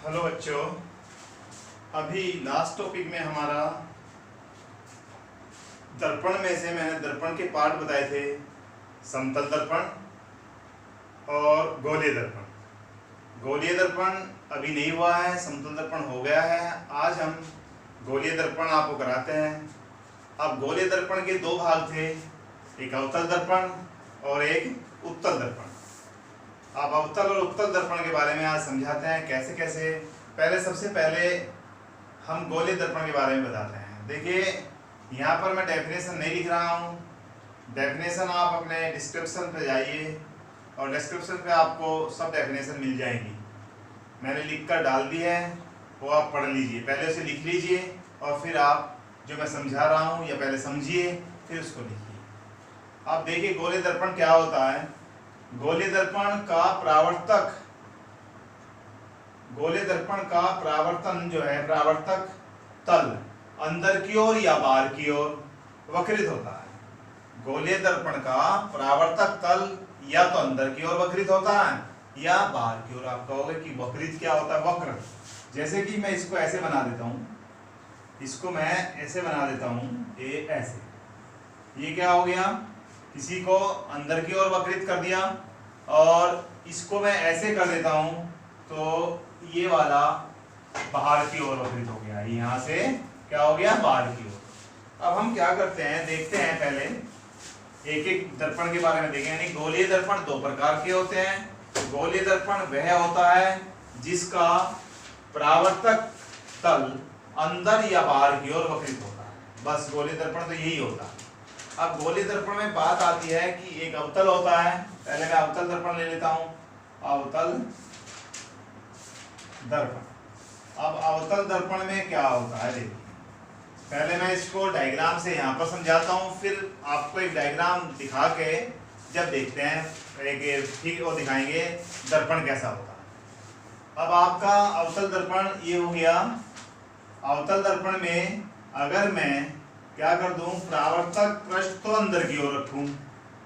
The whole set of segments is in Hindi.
हेलो बच्चों, अभी लास्ट टॉपिक में हमारा दर्पण में से मैंने दर्पण के पार्ट बताए थे, समतल दर्पण और गोलीय दर्पण। गोलीय दर्पण अभी नहीं हुआ है, समतल दर्पण हो गया है। आज हम गोलीय दर्पण आपको कराते हैं। अब गोलीय दर्पण के दो भाग थे, एक अवतल दर्पण और एक उत्तल दर्पण। अब अवतल और उत्तल दर्पण के बारे में आज समझाते हैं कैसे कैसे। सबसे पहले हम गोलीय दर्पण के बारे में बताते हैं। देखिए, यहाँ पर मैं डेफिनेशन नहीं लिख रहा हूँ। डेफिनेशन आप अपने डिस्क्रिप्शन पे जाइए और डिस्क्रिप्शन पे आपको सब डेफिनेशन मिल जाएंगी। मैंने लिख कर डाल दी है, वो आप पढ़ लीजिए। पहले उसे लिख लीजिए और फिर आप जो मैं समझा रहा हूँ या पहले समझिए फिर उसको लिखिए। अब देखिए गोलीय दर्पण क्या होता है। गोलीय दर्पण का परावर्तन जो है, परावर्तक तल अंदर की ओर या बाहर की ओर वक्रित होता है। गोलीय दर्पण का परावर्तक तल या तो अंदर की ओर वक्रित होता है या बाहर की ओर। आप कहोगे कि वक्रित क्या होता है? वक्र। जैसे कि मैं इसको ऐसे बना देता हूँ, इसको मैं ऐसे बना देता हूँ, ये ऐसे। ये क्या हो गया? किसी को अंदर की ओर वक्रित कर दिया और इसको मैं ऐसे कर देता हूं तो ये वाला बाहर की ओर वक्रित हो गया। यहाँ से क्या हो गया? बाहर की ओर। अब हम क्या करते हैं, देखते हैं। पहले एक एक दर्पण के बारे में देखें। यानी गोलीय दर्पण दो प्रकार के होते हैं। गोलीय दर्पण वह होता है जिसका परावर्तक तल अंदर या बाहर की ओर वक्रित होता है। बस गोलीय दर्पण तो यही होता है। अब गोलीय दर्पण में बात आती है कि एक अवतल होता है। पहले मैं अवतल दर्पण ले लेता हूं, अवतल दर्पण। अब अवतल दर्पण में क्या होता है, देखिए। पहले मैं इसको डायग्राम से यहाँ पर समझाता हूँ, फिर आपको एक डायग्राम दिखा के जब देखते हैं एक ठीक वो दिखाएंगे दर्पण कैसा होता है। अब आपका अवतल दर्पण ये हो गया। अवतल दर्पण में अगर मैं क्या कर दूं, परावर्तक पृष्ठ तो अंदर की ओर रखूं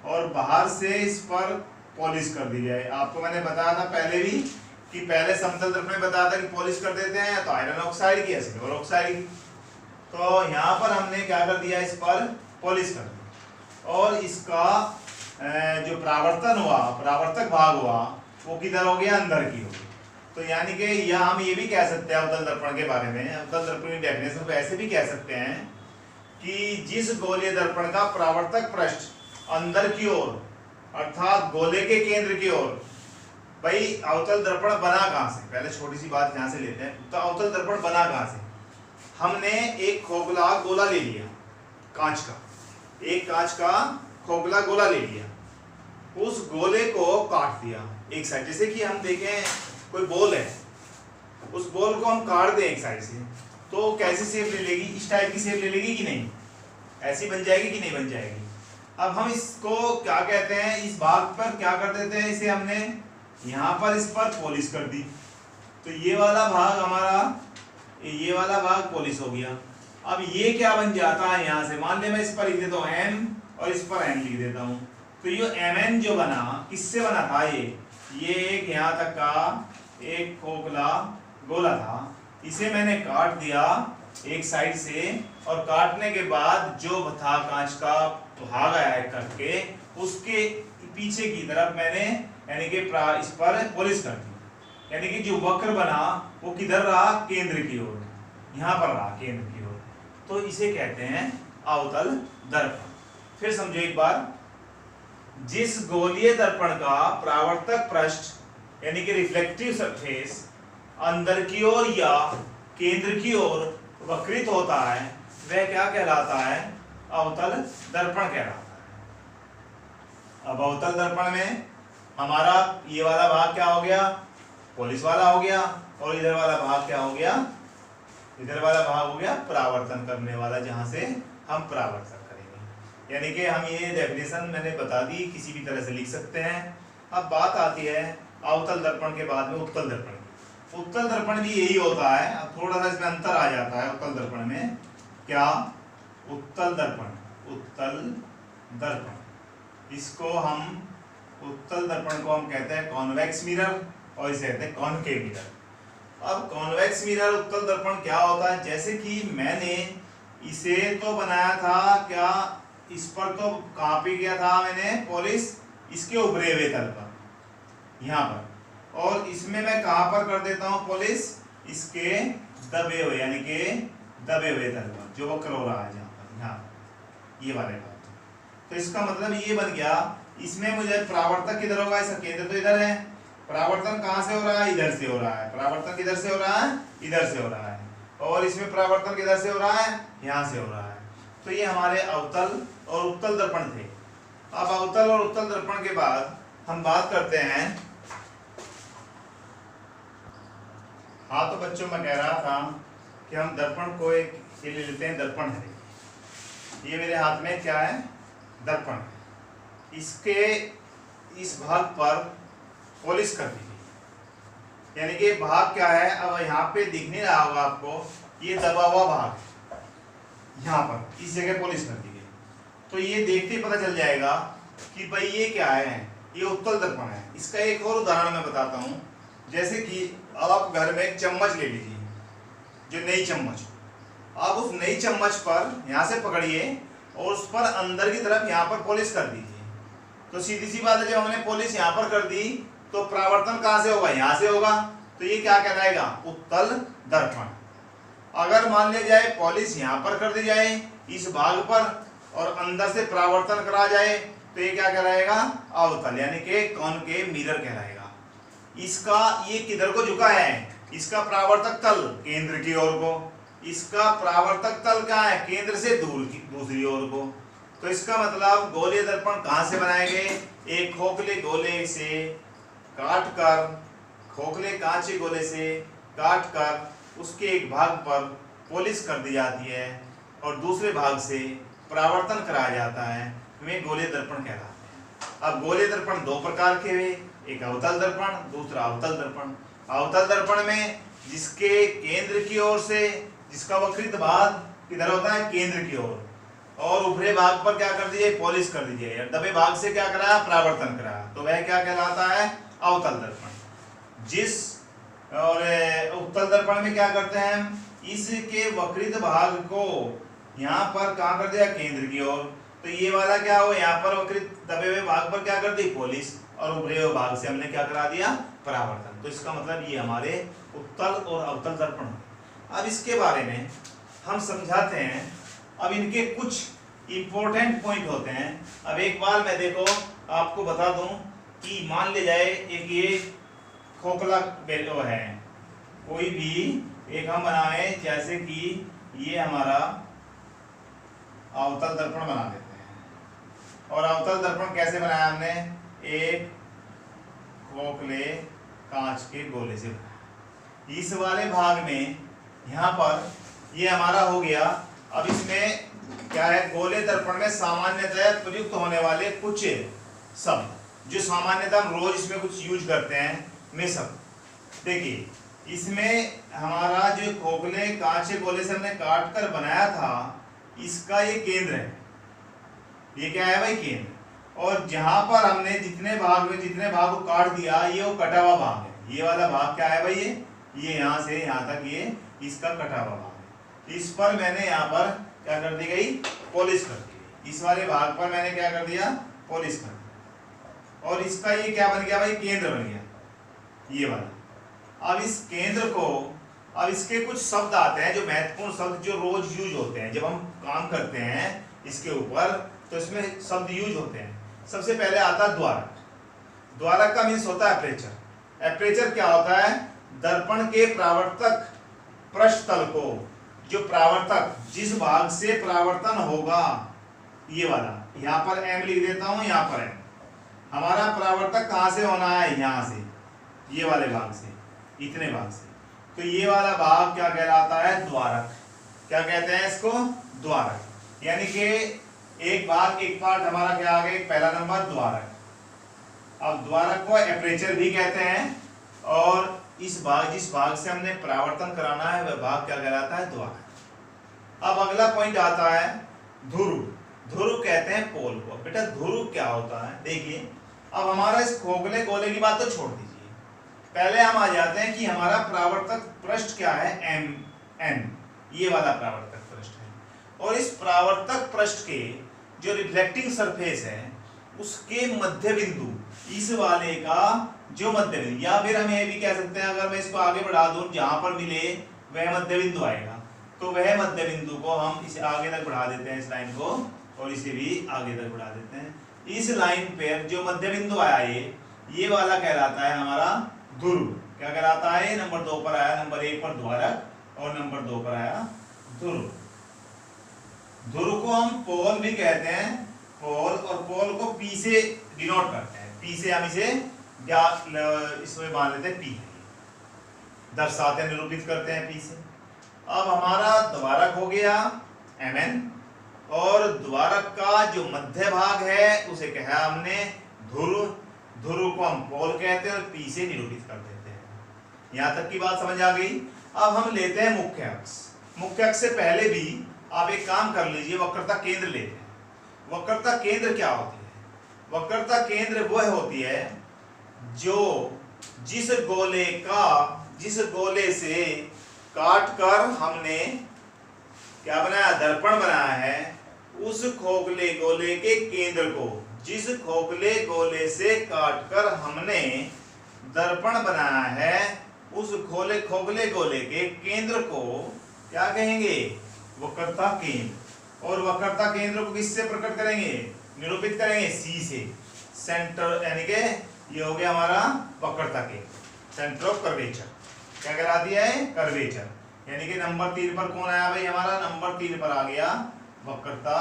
और बाहर से इस पर पॉलिश कर दी जाए। आपको मैंने बताया था पहले भी कि पहले समतल दर्पण में बताया था कि पॉलिश कर देते हैं तो आयरन ऑक्साइड की या सिल्वर ऑक्साइड की। तो यहाँ पर हमने क्या कर दिया, इस पर पॉलिश कर दी और इसका जो परावर्तन हुआ, परावर्तक भाग हुआ, वो किधर हो गया? अंदर की ओर। तो यानी कि यह हम ये भी कह सकते हैं अवतल दर्पण के बारे में, अवतल दर्पण की डेफिनेशन को ऐसे भी कह सकते हैं कि जिस गोलीय दर्पण का परावर्तक पृष्ठ अंदर की ओर अर्थात गोले के केंद्र की ओर। भाई अवतल दर्पण बना कहां से? पहले छोटी सी बात यहां से लेते हैं। तो अवतल दर्पण बना कहां से? हमने एक खोखला गोला ले लिया, कांच का, एक कांच का खोखला गोला ले लिया। उस गोले को काट दिया एक साइड। जैसे कि हम देखें कोई बॉल है, उस बॉल को हम काट दें एक साइड से तो कैसी शेप ले लेगी? इस टाइप की शेप ले लेगी कि नहीं? ऐसी बन जाएगी कि नहीं बन जाएगी? अब हम इसको क्या कहते हैं, इस भाग पर क्या कर देते हैं, इसे हमने यहाँ पर इस पर पॉलिश कर दी। तो ये वाला भाग हमारा, ये वाला भाग पॉलिश हो गया। अब ये क्या बन जाता है? यहाँ से मान ले मैं इस पर लिख देता हूँ एम और इस पर एन लिख देता हूँ। तो ये एम एन जो बना, किससे बना था? ये एक यहाँ तक का एक खोखला गोला था, इसे मैंने काट दिया एक साइड से और काटने के बाद जो था कांच का भाग आया करके उसके पीछे की तरफ मैंने यानी कि इस पर पॉलिश कर दी। यानी कि जो वक्र बना वो किधर रहा? केंद्र की ओर, यहाँ पर रहा केंद्र की ओर। तो इसे कहते हैं अवतल दर्पण। फिर समझो एक बार, जिस गोलीय दर्पण का परावर्तक पृष्ठ यानी कि रिफ्लेक्टिव सरफेस अंदर की ओर या केंद्र की ओर वक्रित होता है वह क्या कहलाता है? अवतल दर्पण कहलाता है। अब अवतल दर्पण में हमारा ये वाला भाग क्या हो गया? पॉलिश वाला हो गया और इधर वाला भाग क्या हो गया? इधर वाला भाग हो गया परावर्तन करने वाला, जहां से हम परावर्तन करेंगे। यानी कि हम ये डेफिनेशन मैंने बता दी, किसी भी तरह से लिख सकते हैं। अब बात आती है अवतल दर्पण के बाद में उत्तल दर्पण। उत्तल दर्पण भी यही होता है। अब थोड़ा सा इसमें अंतर आ जाता है उत्तल दर्पण में। क्या? उत्तल दर्पण इसको हम, उत्तल दर्पण को हम कहते हैं कॉन्वेक्स मिरर और इसे कहते हैं कॉनकेव मिरर। अब कॉन्वेक्स मिरर उत्तल दर्पण क्या होता है, जैसे कि मैंने इसे तो बनाया था क्या, इस पर तो कॉपी किया था मैंने पॉलिश इसके उभरे हुए तल पर यहाँ पर, और इसमें मैं कहाँ पर कर देता हूँ पॉलिश, इसके दबे हुए यानी कि दबे हुए तल पर जो वक्र हो रहा है जहाँ पर, यहाँ ये वाले पर। तो इसका मतलब ये बन गया, इसमें मुझे परावर्तक किधर होगा, इसका केंद्र तो इधर है, परावर्तन कहाँ से हो रहा है, इधर से हो रहा है, परावर्तन किधर से हो रहा है, इधर से हो रहा है, और इसमें परावर्तन किधर से हो रहा है, यहाँ से हो रहा है। तो ये हमारे अवतल और उत्तल दर्पण थे। अब अवतल और उत्तल दर्पण के बाद हम बात करते हैं, हाँ तो बच्चों मैं कह रहा था कि हम दर्पण को एक ये ले लेते हैं, दर्पण है ये मेरे हाथ में क्या है, दर्पण, इसके इस भाग पर पॉलिश कर दीजिए, यानी कि भाग क्या है, अब यहाँ पे दिख नहीं रहा होगा आपको, ये दबा हुआ भाग यहाँ पर इस जगह पॉलिश कर दीजिए, तो ये देखते ही पता चल जाएगा कि भाई ये क्या है, ये उत्तल दर्पण है। इसका एक और उदाहरण मैं बताता हूँ, जैसे कि अब आप घर में एक चम्मच ले लीजिए, जो नई चम्मच, आप उस नई चम्मच पर यहाँ से पकड़िए और उस पर अंदर की तरफ यहाँ पर पॉलिश कर दीजिए, तो सीधी सी बात है जब हमने पॉलिश यहाँ पर कर दी तो परावर्तन कहाँ से होगा, यहाँ से होगा, तो ये क्या कहलाएगा, उत्तल दर्पण। अगर मान लिया जाए पॉलिश यहाँ पर कर दी जाए इस भाग पर और अंदर से परावर्तन करा जाए तो ये क्या कहलाएगा, अवतल, यानी कि कॉनकेव मिरर कहलाएगा। इसका ये किधर को झुका है, इसका परावर्तक तल केंद्र की ओर को, इसका परावर्तक तल कहाँ है, केंद्र से दूर की दूसरी ओर को। तो इसका मतलब गोलीय दर्पण कहाँ से बनाएंगे, एक खोखले गोले से काट कर, खोखले कांचे गोले से काट कर उसके एक भाग पर पॉलिश कर दी जाती है और दूसरे भाग से परावर्तन कराया जाता है, वे गोलीय दर्पण कहलाते हैं। अब गोलीय दर्पण दो प्रकार के हुए, एक अवतल दर्पण, दूसरा अवतल दर्पण। अवतल दर्पण में जिसके केंद्र की ओर से, जिसका वक्रित भाग किधर होता है, केंद्र की ओर, और उभरे भाग पर क्या कर दीजिए, पॉलिश कर दीजिए, दबे भाग से क्या कराया, परावर्तन कराया, तो वह क्या कहलाता है, अवतल दर्पण। जिस और उत्तल दर्पण में क्या करते हैं, इसके वक्रित भाग को यहाँ पर कहाँ कर दिया, केंद्र की ओर, तो ये वाला क्या हो, यहाँ पर वक्रित दबे हुए भाग पर क्या कर दी, पॉलिश, और उभरे हुए भाग से हमने क्या करा दिया, परावर्तन। तो इसका मतलब ये हमारे उत्तल और अवतल दर्पण। अब इसके बारे में हम समझाते हैं, अब इनके कुछ इंपॉर्टेंट पॉइंट होते हैं। अब एक बार मैं देखो आपको बता दूं कि मान ले जाए एक ये खोखला बेलो है, कोई भी एक हम बनाए, जैसे कि ये हमारा अवतल दर्पण बना देते हैं। और अवतल दर्पण कैसे बनाया हमने, एक खोखले कांच के गोले से बनाया। इस वाले भाग में यहाँ पर ये हमारा हो गया। अब इसमें क्या है, गोले दर्पण में सामान्यतः प्रयुक्त होने वाले कुछ शब्द जो सामान्यतः हम रोज इसमें कुछ यूज करते हैं, में शब्द देखिए, इसमें हमारा जो खोखले कांच के गोले से हमने काट कर बनाया था, इसका ये केंद्र है, ये क्या है भाई, केंद्र। और जहां पर हमने जितने भाग को काट दिया, ये वो कटा हुआ भाग है, ये वाला भाग क्या है भाई, ये यहाँ से यहाँ तक ये इसका कटा हुआ भाग है। इस पर मैंने यहाँ पर क्या कर दी गई, पॉलिश कर दी गई, इस वाले भाग पर मैंने क्या कर दिया, पॉलिश कर दिया, और इसका ये क्या बन गया भाई, केंद्र बन गया, ये वाला। अब इस केंद्र को, अब इसके कुछ शब्द आते हैं जो महत्वपूर्ण शब्द जो रोज यूज होते हैं, जब हम काम करते हैं इसके ऊपर तो इसमें शब्द यूज होते हैं। सबसे पहले आता है द्वारक। द्वारक का मीन्स होता है एपरेचर। एपरेचर क्या होता है, दर्पण के परावर्तक पृष्ठ तल को, जो परावर्तक जिस भाग से परावर्तन होगा, ये वाला, यहाँ पर एम लिख देता हूं, यहाँ पर एम, हमारा परावर्तक कहाँ से होना है, यहाँ से, ये वाले भाग से, इतने भाग से, तो ये वाला भाग क्या कहलाता है, द्वारक। क्या कहते हैं इसको, द्वारक। यानी कि एक भाग, एक पार्ट हमारा क्या आ गया, पहला नंबर द्वारक। अब द्वारक को एपरेचर भी कहते हैं, और इस भाग, जिस भाग से हमने परावर्तन कराना है, वह भाग क्या कहलाता है, द्वारक। अब अगला पॉइंट आता है ध्रुव। ध्रुव कहते हैं पोल को। बेटा ध्रुव क्या होता है, देखिए, अब हमारा इस खोखले गोले की बात तो छोड़ दीजिए, पहले हम आ जाते हैं कि हमारा परावर्तक पृष्ठ क्या है, एम एन, ये वाला परावर्तक पृष्ठ है। और इस परावर्तक पृष्ठ के जो रिफ्लेक्टिंग सरफेस है उसके मध्य बिंदु, इस वाले का जो मध्य बिंदु, या फिर हम ये भी कह सकते हैं अगर मैं इसको आगे बढ़ा दूं, जहां पर मिले वह मध्य बिंदु आएगा, तो वह मध्य बिंदु को हम इसे आगे तक बढ़ा देते हैं, इस लाइन को, और इसे भी आगे तक बढ़ा देते हैं। इस लाइन पर जो मध्य बिंदु आया ये वाला कहलाता है हमारा ध्रुव। क्या कहलाता है? नंबर 2 पर आया, नंबर 1 पर द्वारक और नंबर 2 पर आया ध्रुव। ध्रुव को हम पोल भी कहते हैं, पोल, और पोल को पी से डिनोट करते हैं, पी से हम इसे इसमें मान लेते हैं, पी दर्शाते हैं, निरूपित करते हैं पी से। अब हमारा द्वारक हो गया Mn, और द्वारक का जो मध्य भाग है उसे कहा हमने ध्रुव, ध्रुव को हम पोल कहते हैं और पी से निरूपित कर देते हैं। यहां तक की बात समझ आ गई। अब हम लेते हैं मुख्य अक्ष। मुख्य अक्ष से पहले भी आप एक काम कर लीजिए, वक्रता केंद्र लेते हैं। वक्रता केंद्र क्या होती है? वक्रता केंद्र वह होती है जो जिस गोले से काट कर हमने क्या बनाया, दर्पण बनाया है, उस खोखले गोले के केंद्र को, जिस खोखले गोले से काटकर हमने दर्पण बनाया है, उस खोखले गोले के केंद्र को क्या कहेंगे? वक्रता केंद्र। और वक्रता केंद्र को किससे प्रकट करेंगे, निरूपित करेंगे? सी से, सेंटर, यानी कि ये हो गया हमारा वक्रता केंद्र, सेंटर ऑफ कर्वेचर। क्या करा दिया है? कर्वेचर। यानी कि नंबर 3 पर कौन आया भाई? हमारा नंबर 3 पर आ गया वक्रता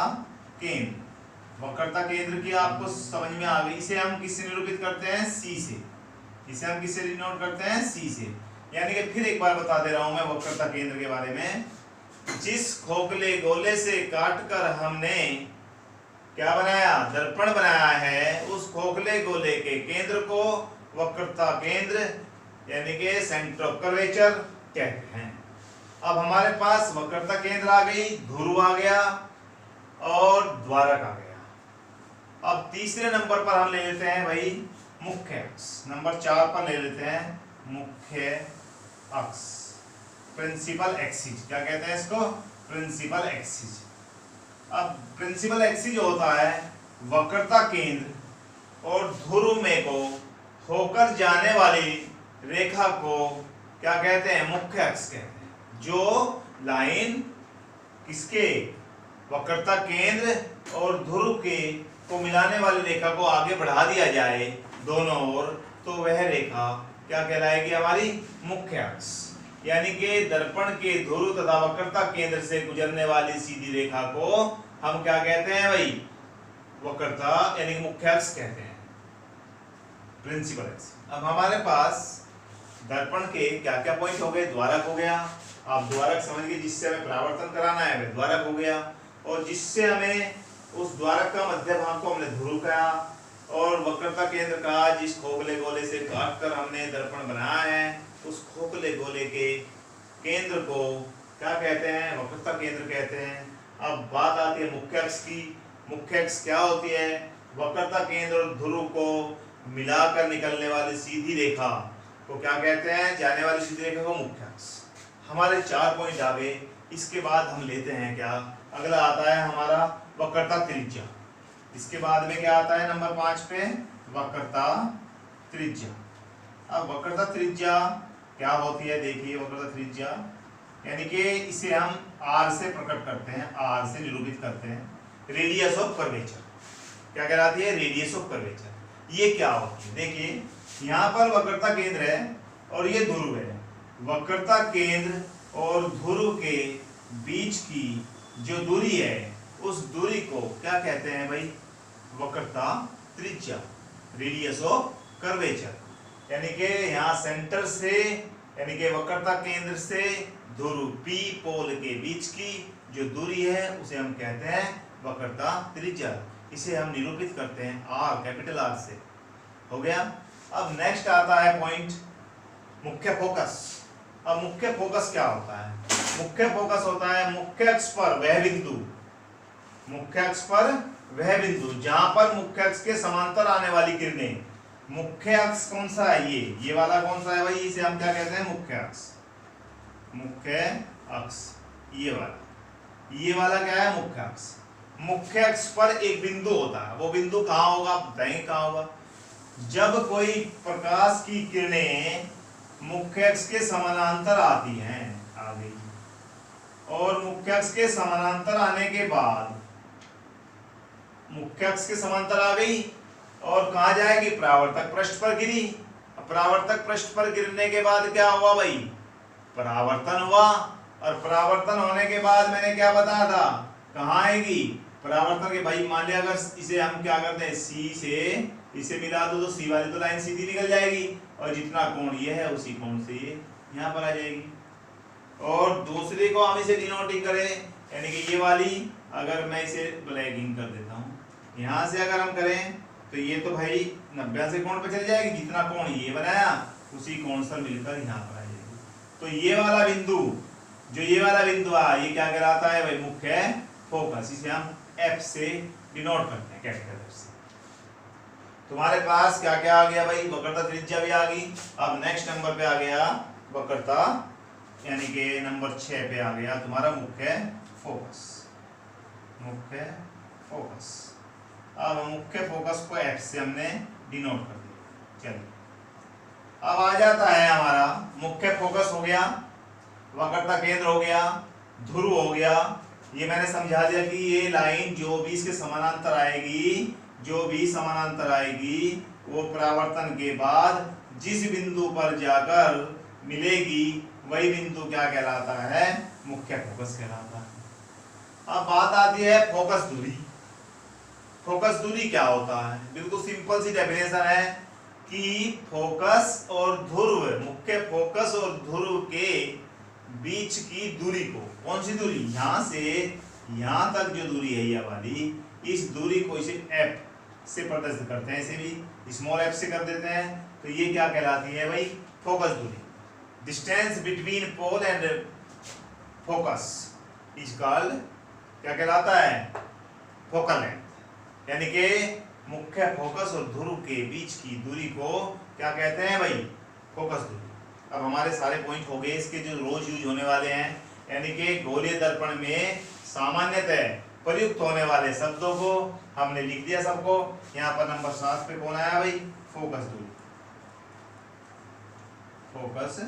केंद्र। वक्रता केंद्र की आपको समझ में आ गई। इसे हम किससे निरूपित करते हैं? सी से। इसे हम किससे डिनोट करते हैं? सी से। यानी कि फिर एक बार बता दे रहा हूं मैं वक्रता केंद्र के बारे में। जिस खोखले गोले से काटकर हमने क्या बनाया, दर्पण बनाया है, उस खोखले गोले के केंद्र को वक्रता केंद्र यानी कि सेंटर ऑफ कर्वेचर कहते हैं। अब हमारे पास वक्रता केंद्र आ गई, ध्रुव आ गया और द्वारक आ गया। अब तीसरे नंबर पर हम ले लेते हैं भाई मुख्य अक्ष। नंबर 4 पर ले लेते हैं मुख्य अक्ष, प्रिंसिपल एक्सिस। क्या कहते हैं इसको? Principal axis. अब प्रिंसिपल एक्सिस होता है वक्रता केंद्र और ध्रुव में को होकर जाने वाली रेखा को क्या कहते हैं? मुख्य अक्ष कहते हैं। जो लाइन किसके, वक्रता केंद्र और ध्रुव के को मिलाने वाली रेखा को आगे बढ़ा दिया जाए दोनों ओर, तो वह रेखा क्या कहलाएगी? हमारी मुख्य अक्ष। यानी कि दर्पण के ध्रुव तथा वक्रता केंद्र से गुजरने वाली सीधी रेखा को हम क्या कहते हैं भाई? वक्रता यानी कि मुख्य अक्ष कहते हैं, प्रिंसिपल अक्ष। अब हमारे पास दर्पण के क्या क्या पॉइंट हो गए? द्वारक हो गया, आप द्वारक समझ गए, जिससे हमें परावर्तन कराना है वह द्वारक हो गया, और जिससे हमें उस द्वारक का मध्य भाग को हमने ध्रुव कहा, और वक्रता केंद्र का जिस खोखले गोले से काटकर हमने दर्पण बनाया है, उस खोखले गोले के केंद्र को क्या कहते हैं? वक्रता केंद्र कहते हैं। अब बात आती है मुख्य अक्ष की। मुख्य अक्ष क्या होती है? वक्रता केंद्र और ध्रुव को मिलाकर निकलने वाली सीधी रेखा को क्या कहते हैं? जाने वाली सीधी रेखा को मुख्य अक्ष। हमारे 4 पॉइंट आ गए। इसके बाद हम लेते हैं क्या, अगला आता है हमारा वक्रता त्रिज्या। इसके बाद में क्या आता है नंबर 5 पे? वक्रता त्रिज्या। अब वक्रता त्रिज्या क्या होती है? देखिए वक्रता त्रिज्या यानी कि इसे हम r से प्रकट करते हैं, r से निरूपित करते हैं, रेडियस ऑफ कर्वेचर। क्या कहलाती है? Radius of curvature. ये क्या होती है? देखिए यहाँ पर वक्रता केंद्र है और ये ध्रुव है। वक्रता केंद्र और ध्रुव के बीच की जो दूरी है, उस दूरी को क्या कहते हैं भाई? वक्रता त्रिज्या, रेडियस ऑफ कर्वेचर। यानी कि यहाँ सेंटर से, यानी कि वक्रता केंद्र से ध्रुव P पोल के बीच की जो दूरी है उसे हम कहते हैं वक्रता त्रिज्या। इसे हम निरूपित करते हैं R, कैपिटल R से। हो गया। अब नेक्स्ट आता है पॉइंट मुख्य फोकस। अब मुख्य फोकस क्या होता है? मुख्य फोकस होता है मुख्य अक्ष पर वह बिंदु, मुख्य अक्ष पर वह बिंदु जहां पर मुख्य अक्ष के समांतर आने वाली किरणें मुख्य अक्ष कौन सा है? ये वाला कौन सा है भाई? इसे हम क्या कहते हैं? मुख्य अक्ष। मुख्य अक्ष ये वाला क्या है? मुख्य अक्ष। मुख्य अक्ष पर एक बिंदु होता है, वो बिंदु कहाँ होगा? बताएंगे कहाँ होगा? जब कोई प्रकाश की किरणें मुख्य अक्ष के समानांतर आती हैं, आ गई, और मुख्य अक्ष के समानांतर आने के बाद, मुख्य अक्ष के समांतर आ गई और कहाँ जाएगी? परावर्तक पृष्ठ पर गिरी। परावर्तक पृष्ठ पर गिरने के बाद क्या हुआ भाई? परावर्तन हुआ, और परावर्तन होने के बाद मैंने क्या बताया था? कहाँ आएगी? परावर्तन के भाई मान लिया अगर इसे हम क्या करते हैं, सी से इसे मिला दो तो सी वाली तो लाइन सीधी निकल जाएगी, और जितना कोण ये है उसी कोण से ये यहाँ पर आ जाएगी। और दूसरे को हम इसे डिनोटिंग करें, यानी कि ये वाली अगर मैं इसे ब्लैकिंग कर देता हूँ, यहाँ से अगर हम करें तो ये तो भाई 90 से कोण पर चली जाएगी, जितना कोण ये बनाया उसी कोण से मिलकर यहाँ पर आ जाएगी। तो ये वाला बिंदु, जो ये वाला बिंदु आ, ये क्या कहलाता है भाई? मुख्य फोकस। इसे हम F से डिनोट करते हैं, कैपिटल F से। तुम्हारे पास क्या क्या आ गया भाई? वक्रता त्रिज्या भी आ गई। अब नेक्स्ट नंबर पे आ गया वक्रता, यानी कि नंबर 6 पे आ गया तुम्हारा मुख्य फोकस। मुख्य फोकस। अब मुख्य फोकस को F से हमने डिनोट कर दिया। चलिए अब आ जाता है हमारा मुख्य फोकस हो गया, वक्रता केंद्र हो गया, ध्रुव हो गया। ये मैंने समझा दिया कि ये लाइन जो भी इसके समानांतर आएगी, जो भी समानांतर आएगी, वो परावर्तन के बाद जिस बिंदु पर जाकर मिलेगी वही बिंदु क्या कहलाता है? मुख्य फोकस कहलाता है। अब बात आती है फोकस दूरी। फोकस दूरी क्या होता है? बिल्कुल सिंपल सी डेफिनेशन है कि फोकस और ध्रुव, मुख्य फोकस और ध्रुव के बीच की दूरी को, कौन सी दूरी? यहां से यहां तक जो दूरी है ये वाली, इस दूरी को इसे F से प्रदर्शित करते हैं, इसे भी स्मॉल f से कर देते हैं। तो ये क्या कहलाती है भाई? फोकस दूरी। Distance between pole and focus is called, क्या कहलाता है? Focal length. यानी कि मुख्य फोकस और ध्रुव के बीच की दूरी को क्या कहते हैं भाई? फोकस दूरी। अब हमारे सारे पॉइंट हो गए इसके जो रोज यूज होने वाले हैं, यानी कि गोलीय दर्पण में सामान्यतः प्रयुक्त होने वाले शब्दों को हमने लिख दिया सबको। यहाँ पर नंबर 7 पे कौन आया भाई? फोकस दूरी। फोकस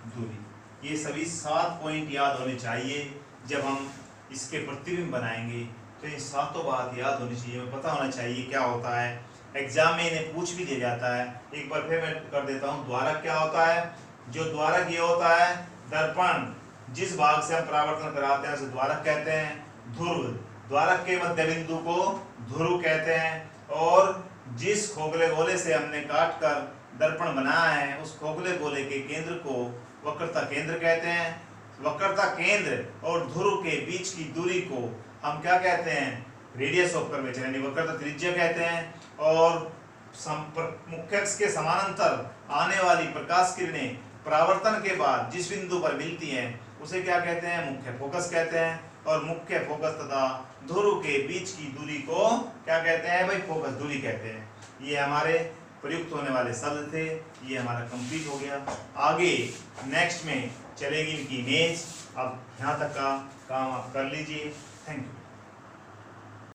दूरी। ये सभी 7 पॉइंट याद होने चाहिए। जब हम इसके प्रतिबिंब बनाएंगे तो ये 7 बात याद होनी चाहिए, पता होना चाहिए क्या होता है। एग्जाम में इन्हें पूछ भी दिया जाता है। एक बार फिर मैं कर देता हूँ। द्वारक क्या होता है? जो द्वारक ये होता है, दर्पण जिस भाग से हम परावर्तन कराते हैं उसे द्वारक कहते हैं। ध्रुव, द्वारक के मध्य बिंदु को ध्रुव कहते हैं। और जिस खोखले गोले से हमने काट कर दर्पण बनाया है उस खोखले गोले के केंद्र को वक्रता केंद्र कहते हैं। वक्रता केंद्र और ध्रुव के बीच की दूरी को हम क्या कहते हैं? रेडियस ऑफ कर्वेचर, यानी वक्रता त्रिज्या कहते हैं। और मुख्य अक्ष के समानांतर आने वाली प्रकाश किरणें परावर्तन के बाद जिस बिंदु पर मिलती हैं उसे क्या कहते हैं? मुख्य फोकस कहते हैं। और मुख्य फोकस तथा ध्रुव के बीच की दूरी को क्या कहते हैं भाई? फोकस दूरी कहते हैं। ये हमारे प्रयुक्त होने वाले शब्द थे। ये हमारा कंप्लीट हो गया। आगे नेक्स्ट में चलेगी इनकी इमेज। अब यहाँ तक का काम आप कर लीजिए। Thank you.